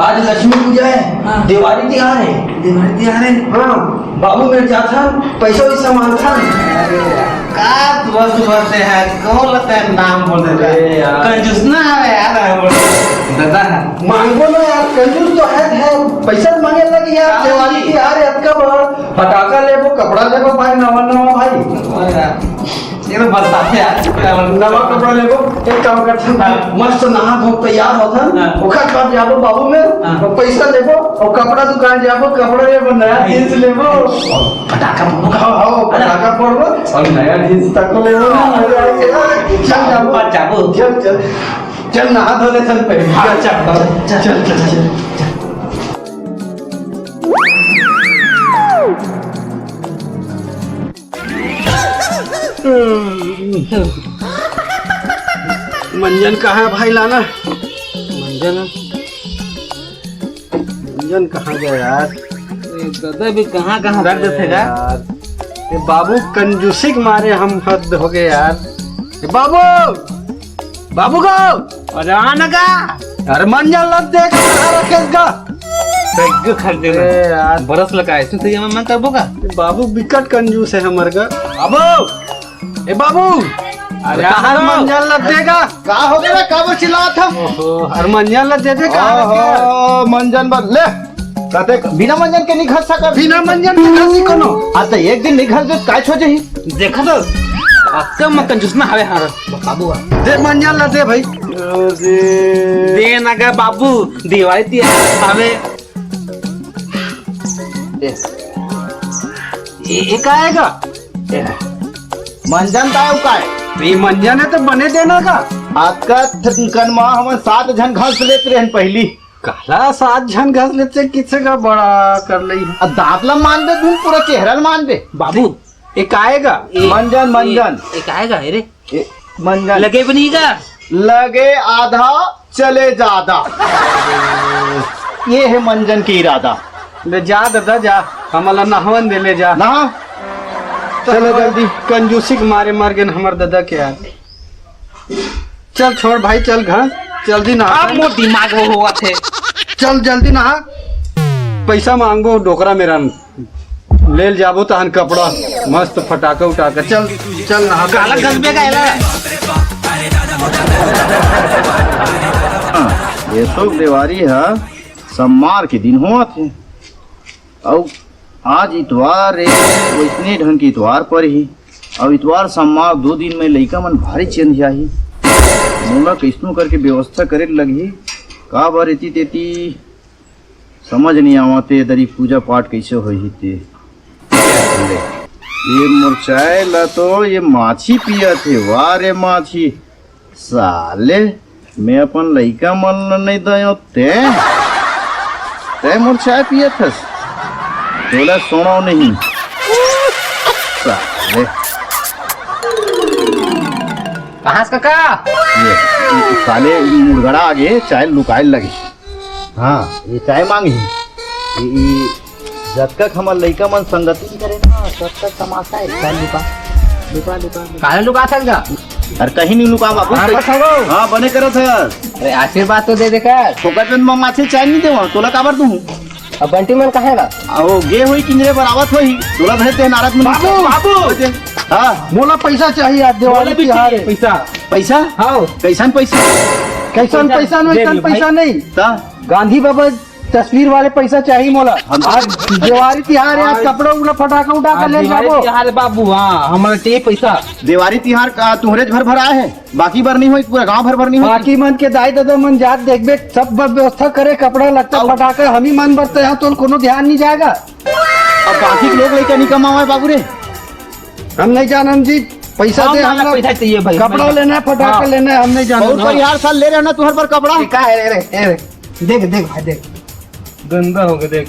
आज लक्ष्मी पूजा है। हाँ। दिवाली त्योहार है। हाँ बाबू मेरे जाता पैसा वैसा मांगता सुबह से है कौन लगता है नाम बोल देता है कंजूस ना है यार दादा मांगो ना यार कंजूस तो है पैसा मांगे लगी यार। दिवाली त्योहार है आपका बड़ा पटाखा लेबो कपड़ा लेबो भाई नवा भाई ये तो बरसात है नवा कपड़ा लेबो। एक काम करता मस्त नहा धो तैयार होता ओखा बाद जाबो बाबू में पैसा लेबो और कपड़ा दुकान जाबो कपड़ा लेबो नया जींस लेबो पटाखा पटाखा फोड़बो और नया जींस तक लेबो चल नहा धो ले चल पहले चल मंजन कहाँ है भाई लाना मंजन कहाँ गया यार। दादा भी कहाँ रख देते यार। ये बाबू कंजूसी के मारे हम हद हो गए यार। बाबू को अरे आना का अरे मंजन लग दे कहाँ रखेगा खरीदे यार बरस लगा है तो ये मैं करबो का। बाबू विकट कंजूस है हमारे का। बाबू अरे मंजन लग देगा का हो गया का चिल्ला था अरे मंजन लग दे मंजन बन ले कहते बिना मंजन के निखर सका बिना मंजन निखर कोनो आ तो एक दिन निखर जो काय हो जही देखा तो कम कंजूस ना हवे हां बाबू दे मंजन लग दे भाई दे ना का बाबू दिवाली त्योहार हवे ये का आएगा मंजन का ये मंजन है तो बने देना का आपका कनमा हम 7 जन घास लेते रहे पहली काला 7 जन घास लेते किसे का बड़ा कर ली दांतला मान दे तुम पूरा चेहरा मान दे बाबू एक आएगा मंजन एक आएगा रे मंजन लगे बनी का लगे आधा चले ज्यादा ये है मंजन की इरादा। ले जा दादा जा हमारा नहवन दे ले जा ना चलो जल्दी कंजूसी के मारे मार गए हमारे दादा के यार। चल छोड़ भाई चल घर जल्दी नहा अब मोर दिमाग हो हुआ थे चल जल्दी नहा पैसा मांगो डोकरा मेरा ले जाबो तहन कपड़ा मस्त फटाका उठाकर चल नहा काला गजबे का एला ये तो दिवाली है सम्मार के दिन हुआ थे और आज इतवार है इतने ढंग की इतवार पर ही और इतवार सम्मार 2 दिन में लइका मन भारी चेंज जाही मोला कैसनो करके व्यवस्था करे लगी का बार इति तेती समझ नहीं आवते दरी पूजा पाठ कैसे होही ते ये मुरचाए ला तो ये माछी पिया थे वाह रे माछी साले मैं अपन लइका मन नहीं दयो ते मुरचाए पिया थस तोला सोना नहीं साले कहाँ से काका ये साले मुर्गड़ा आगे चाय लुकाए लगे। हाँ ये चाय मांगी ये जब तक हमार लइका मन संगति करे ना तब तक तमाशा है लुका काहे लुका सकता अरे कहीं नहीं लुका बाबू हाँ बने करो थे अरे आशीर्वाद तो दे दे कर फोकट में माछे चाय नहीं देवा तोला काबर दूं अब बंटी मन कहाँ है ओ गे होई किंजरे बरावत होई तोला भेजते नारद में बाबू हाँ मोला पैसा चाहिए आज दिवाली त्योहार है पैसा हाँ कैसन पैसा कैसन पैसा नहीं ता गांधी बाबा तस्वीर वाले पैसा चाहिए मोला। आज दिवाली तिहार है, आज कपड़ा उपड़ा फटाका उठा कर ले जाबो। यार बाबू हाँ हमारे चाहिए पैसा। दिवाली तिहार का तुहरे भर भर आए है, बाकी भर नहीं हुई, पूरा गांव भर भर नहीं हुई। बाकी मन के दाई दादा मन जात देखबे, सब व्यवस्था करे, कपड़ा लगता फटाका हम ही मन बरते हैं, तो कोनो ध्यान नहीं जाएगा। अब बाकी के लोग लेकर नहीं कमाओ है बाबू रे। हम नहीं जानम जी, पैसा दे, हम पैसा चाहिए भाई। कपड़ा लेना है, फटाका लेना है, हम नहीं बहुत जानम। परिहार साल ले रहे हो ना तुहर पर कपड़ा। क्या है रे देख देख भाई देख, गंदा हो गया देख।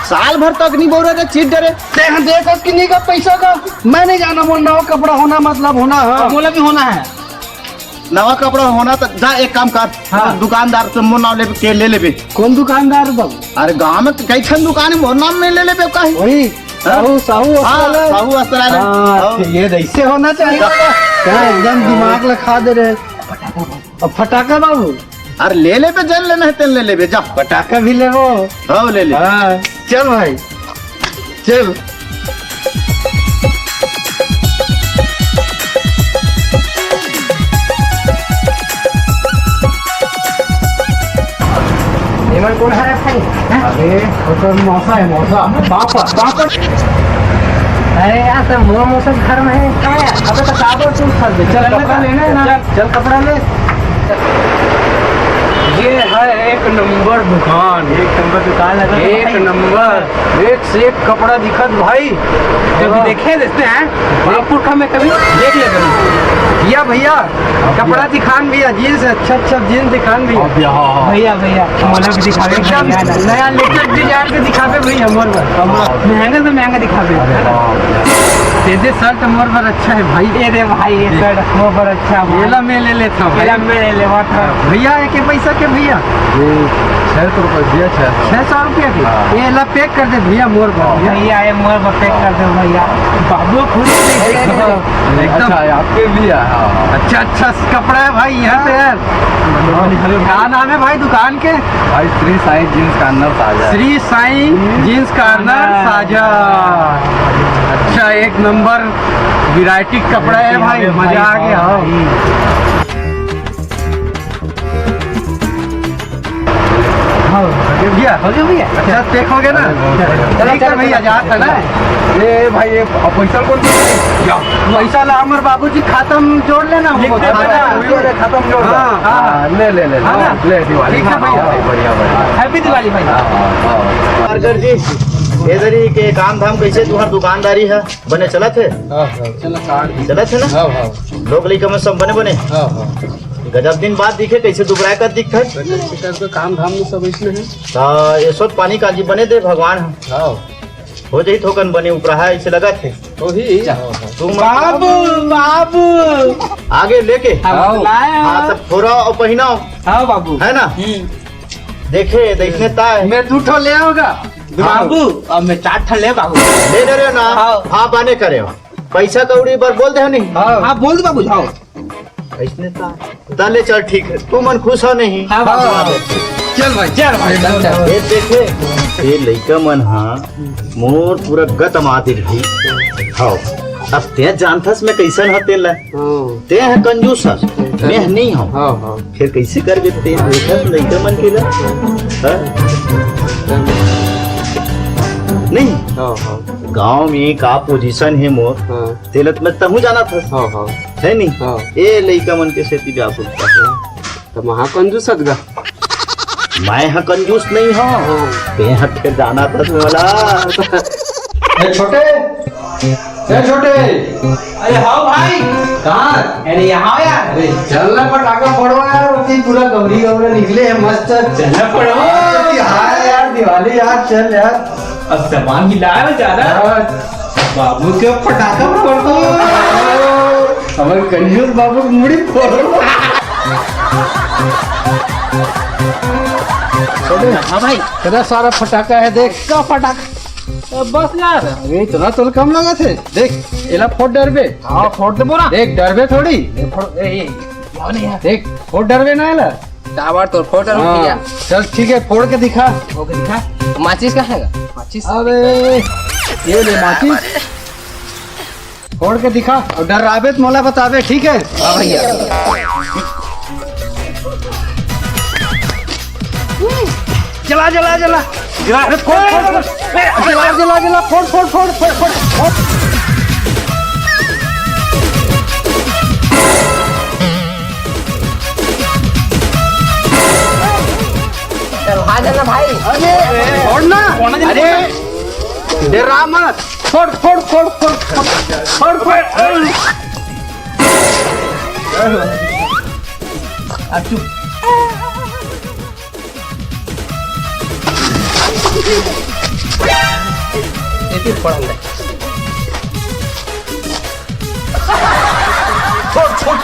साल भर तक नहीं बोल रहे थे, चीट डरे। देख देख कि नहीं का पैसा का मैं नहीं जाना, बोल रहा हूँ कपड़ा होना मतलब होना है, मोला भी होना है। नवा कपड़ा होना तो जा एक काम कर, हाँ। दुकानदार से मोर नाम ले ले लेबे। कौन दुकानदार बाबू? अरे गांव में कई ठन दुकान है, मोर नाम में ले लेबे काहे। वही साहू साहू अस्पताल। साहू अस्पताल है। हाँ, ये ऐसे होना चाहिए। क्या एकदम दिमाग लखा दे रहे। अब फटाका बाबू, अरे ले लेबे, जल लेना है तेल ले लेबे, जा पटाखा भी ले वो। हाँ ले ले। हाँ चल भाई चल। निमन कौन है भाई? अरे वो तो मौसा है, मौसा पापा पापा। अरे यार सब मोर मौसम घर में है क्या यार? अबे तो काबो तू खा दे, चल कपड़ा लेना है ना, चल कपड़ा ले। ये है एक नंबर दुकान। लगा एक नंबर, एक से एक कपड़ा दिखत भाई। कभी देखे देखते हैं बापुर का में कभी देख ले कभी। भैया भैया कपड़ा दिखान भैया, जीन्स अच्छा जीन्स दिखान भैया। भैया भैया मोला भी दिखावे एकदम नया लेटेस्ट डिजाइन के दिखावे भैया, मोर पर महंगा से महंगा दिखावे। दे शर्ट मोर पर अच्छा है भाई। ये दे भाई ये शर्ट मोर पर अच्छा मेला में ले लेता हूँ मेला में ले लेवा था भैया। एक पैसा के भैया 600 रुपये दिया, 600 रुपया की ये ला पैक कर दे भैया मोर पर। भैया ये मोर पर पैक कर दो भैया। बाबू खुद एकदम आपके लिए अच्छा कपड़ा है भाई यहाँ पे यार। क्या नाम है भाई दुकान के? भाई श्री साईं जींस कॉर्नर साजा। श्री साईं जीन्स कॉर्नर साजा। अच्छा एक नंबर वैरायटी कपड़ा है भाई, मजा आ गया। भैया हो गया भैया, अच्छा पैक हो गया ना। ठीक है भैया, जा है ना। ये भाई ये पैसा कौन पैसा ला हमारे बाबूजी खाता में जोड़ लेना हमको। खत्म जोड़। हाँ, हाँ। ले ले ले हाँ ना? ले दिवाली। ठीक है भैया। बढ़िया बढ़िया। हैप्पी दिवाली भाई। मार्कर जी इधर ही के काम धाम कैसे तुम्हार दुकानदारी है बने चला थे? चला थे ना? लोग लेकर में सब बने बने। गजब दिन बाद दिखे, कैसे दुबराय कर दिखा काम धाम में सब इसमें है। ये सब पानी काजी बने दे भगवान हो जाई थोकन बने ऊपर है ऐसे लगा थे। तुम बाबू बाबू आगे लेके लाए हाँ तब थोड़ा और पहनाओ हाँ बाबू है ना। देखे देखने ताय मैं दूठो ले आओगा बाबू अब मैं 4 ठन ले बाबू। ले रहे हो ना। हाँ। हाँ बाने करे हो पैसा कौड़ी पर बोल दे हो नहीं। हाँ बोल दो बाबू जाओ। ऐसने ताले चल ठीक है, तू मन खुश हो नहीं। हाँ बाबू चल भाई चल भाई ये देखे ये लइका मन हाँ मोर पूरा गत माती भाई। हाँ अब ते जानथस मैं कैसन ह तेला ते है कंजूस हस मैं नहीं हूँ। फिर कैसे कर बे ते देखत लइका मन के ला नहीं। गांव में का पोजीशन है मोर तेलत में तहु जाना था है नहीं। ए लइका मन के सेती व्याकुल तो महाकंजूस गा मैं हाँ कंजूस नहीं हूँ। ते हाँ फिर जाना था तुम्हारा। छोटे छोटे अरे हाँ भाई कहाँ? अरे यहाँ यार अरे चलना पटाखा फोड़ो यार, उतनी पूरा गौरी गौरा निकले है मस्त। चलना पड़ो हाँ यार दिवाली यार, चल यार। अब सामान हिलाया ज्यादा बाबू के पटाखा फोड़ दो, हमारे कंजूस बाबू की मुड़ी फोड़ो। हाँ भाई इतना सारा फटाका है, देख क्या पटाखा बस यार। अरे इतना तो कम लगा थे। देख इला फोड़ डरबे। हाँ फोड़ दे बोरा। देख डरबे थोड़ी, देख फोड़ डरबे ना इला। टावर तो फोड़ कर हाँ, चल ठीक है फोड़ के दिखा। ओके दिखा माचिस का है माचिस। अरे ये ले माचिस, फोड़ के दिखा और डराबे तो मोला बताबे, ठीक है? हाँ भैया जला जला जला जला अरे फोड़ फोड़ फोड़ जला जला जला फोड़ फोड़ फोड़ फोड़ फोड़ फोड़। भाई अरे छोड़ना अरे डरा मत फोड़ फोड़ फोड़ फोड़ फोड़ फोड़ फोड़। अब चुप ये पड़ा है छोड़ छोड़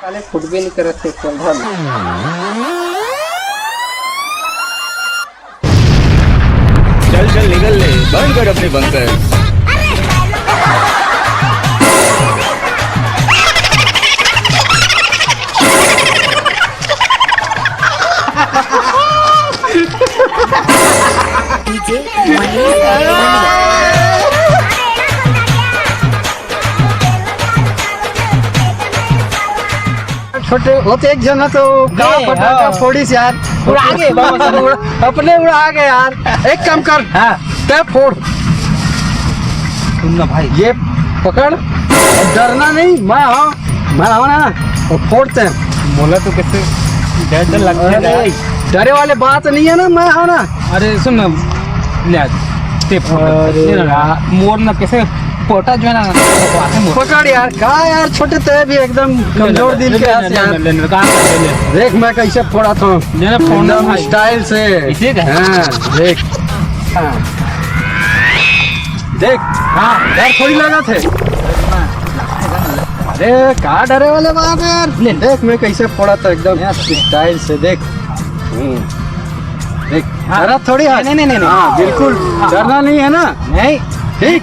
साले फुट भी नहीं कर रहे थे चल चल निकल ले, बंद कर अपने बंकर। छोटे होते एक जना तो गाँव नहीं, पटाखा हाँ। फोड़ीस यार उड़ा के बाबा अपने उड़ा गए यार। एक काम कर हाँ ते फोड़ सुनना भाई ये पकड़ और डरना नहीं मैं हूं ना और फोड़ते हैं। बोला तो कैसे डर डर लगता अरे है डरे वाले बात नहीं है ना मैं हूं ना। अरे सुन ना ले ते मोर ना कैसे पोटा जो है ना पकड़ यार कहा यार छोटे ते भी एकदम कमजोर दिल के हैं यार। देख मैं कैसे फोड़ा था एकदम स्टाइल से। इसी का? हाँ देख हाँ देख हाँ डर थोड़ी लगा थे। अरे कहा डरे वाले बात है यार। देख मैं कैसे फोड़ा था एकदम स्टाइल से देख। देख डरा थोड़ी है। नहीं हाँ बिल्कुल डरना नहीं है ना। नहीं ठीक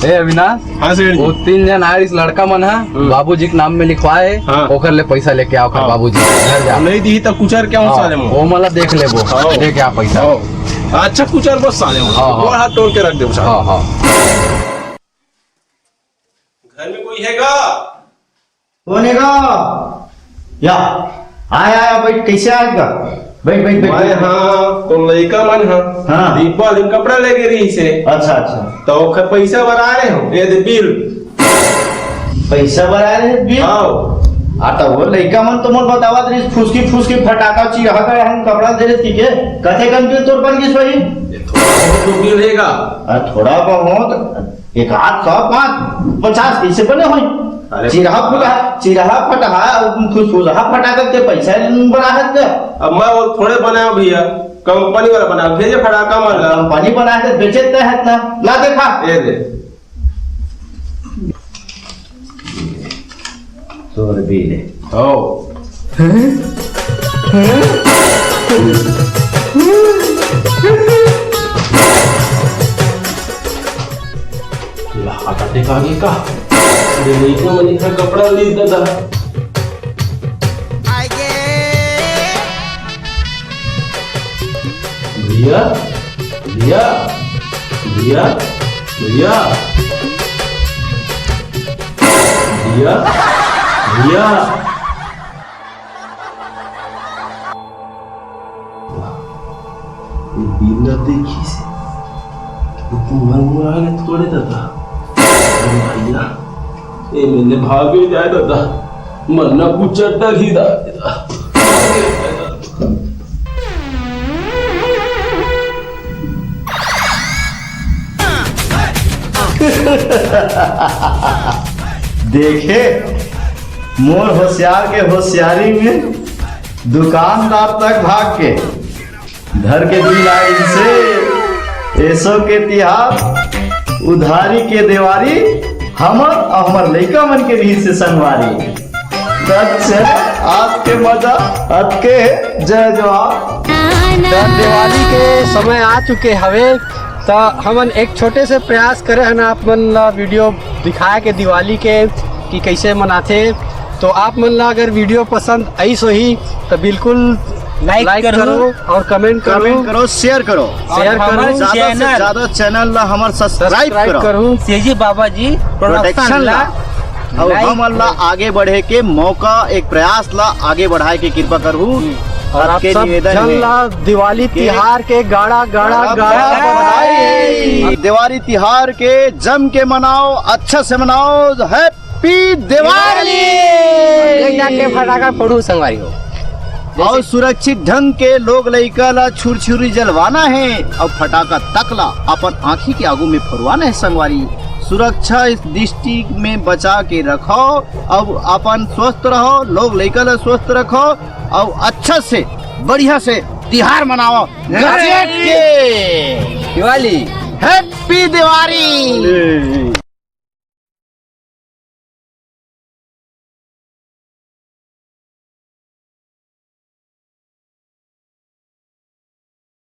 ए अविनाश हाँ सेठ वो 3 जन आरिस लड़का मन है बाबूजी के नाम में लिखवाए हाँ। ओकर ले पैसा लेके आओ हाँ। बाबूजी घर जा नहीं दी तो कुचर क्या हूँ साले वो मला देख ले वो हाँ। लेके आ पैसा अच्छा कुचर बस साले हाँ, हाँ। और हाथ तोड़ के रख दे हाँ हाँ घर में कोई हैगा? कौन है गा या आया बैठ कैसे आएगा बैठ बैठ मैं बैठ हाँ तुम लड़का मन हाँ। दीपा दिन कपड़ा लेके रही से अच्छा अच्छा तो ओकर पैसा बना रहे हो ये दे बिल पैसा बढ़ा रहे बिल आओ आता वो लड़का मन तो मन बतावत रही फुसकी फटाका चिढ़ा गए हम कपड़ा दे रहे ठीक है कथे कम बिल तोड़ बन गई सोई तो बिल रहेगा थोड़ा बहुत एक आध 100 5 50 ऐसे बने हुई अरे चिढ़ा फटा फुसफुसा फटाका के पैसा बना है अब मैं वो थोड़े बनाया भैया कंपनी वाला बना भेजे फटाका मार कंपनी बना के बेचे है ना ला देखा ये दे तोर बिल है ओ आता ते कागे का रेल्वेचं म्हणजे कपडा लिहित दादा भैया भैया भैया भैया भैया भैया बिना देखी से मुरमुराने थोड़े दादा भैया ये मैंने भागे जाए दादा मरना कुचट्टा घी दादा देखे मोर होशियार के होशियारी में दुकानदार तक भाग के घर के दिलाई से ऐसो के तिहार उधारी के देवारी हमर और हमर लइका मन के भी से संगवारी आज के मजा आज के जय जवान। दिवाली के समय आ चुके हवे तो हमन एक छोटे से प्रयास करे हन आप मन ला वीडियो दिखाए के दिवाली के कि कैसे मनाथे। तो आप मन ला अगर वीडियो पसंद आई सो ही तो बिल्कुल लाइक करो और कमेंट करो शेयर करो ज्यादा से ज्यादा चैनल ला हमार सब्सक्राइब करो सेजी बाबा जी प्रोटेक्शन ला और हम अल्लाह आगे बढ़े के मौका एक प्रयास ला आगे बढ़ाए के कृपा करू और आप सब जन ला दिवाली तिहार के गाड़ा गाड़ा गाड़ा बधाई। दिवाली तिहार के जम के मनाओ अच्छा से मनाओ हैप्पी दिवाली। जाके फटाका फोड़ू संगवारी हो और सुरक्षित ढंग के लोग लइका ला छुरछुरी जलवाना है और फटाका तकला अपन आँखी के आगू में फुरवाना है संगवारी। सुरक्षा इस दृष्टि में बचा के रखो अब अपन स्वस्थ रहो लोग लइका ला स्वस्थ रखो और अच्छा से बढ़िया से तिहार मनाओ दिवाली हैप्पी दिवाली।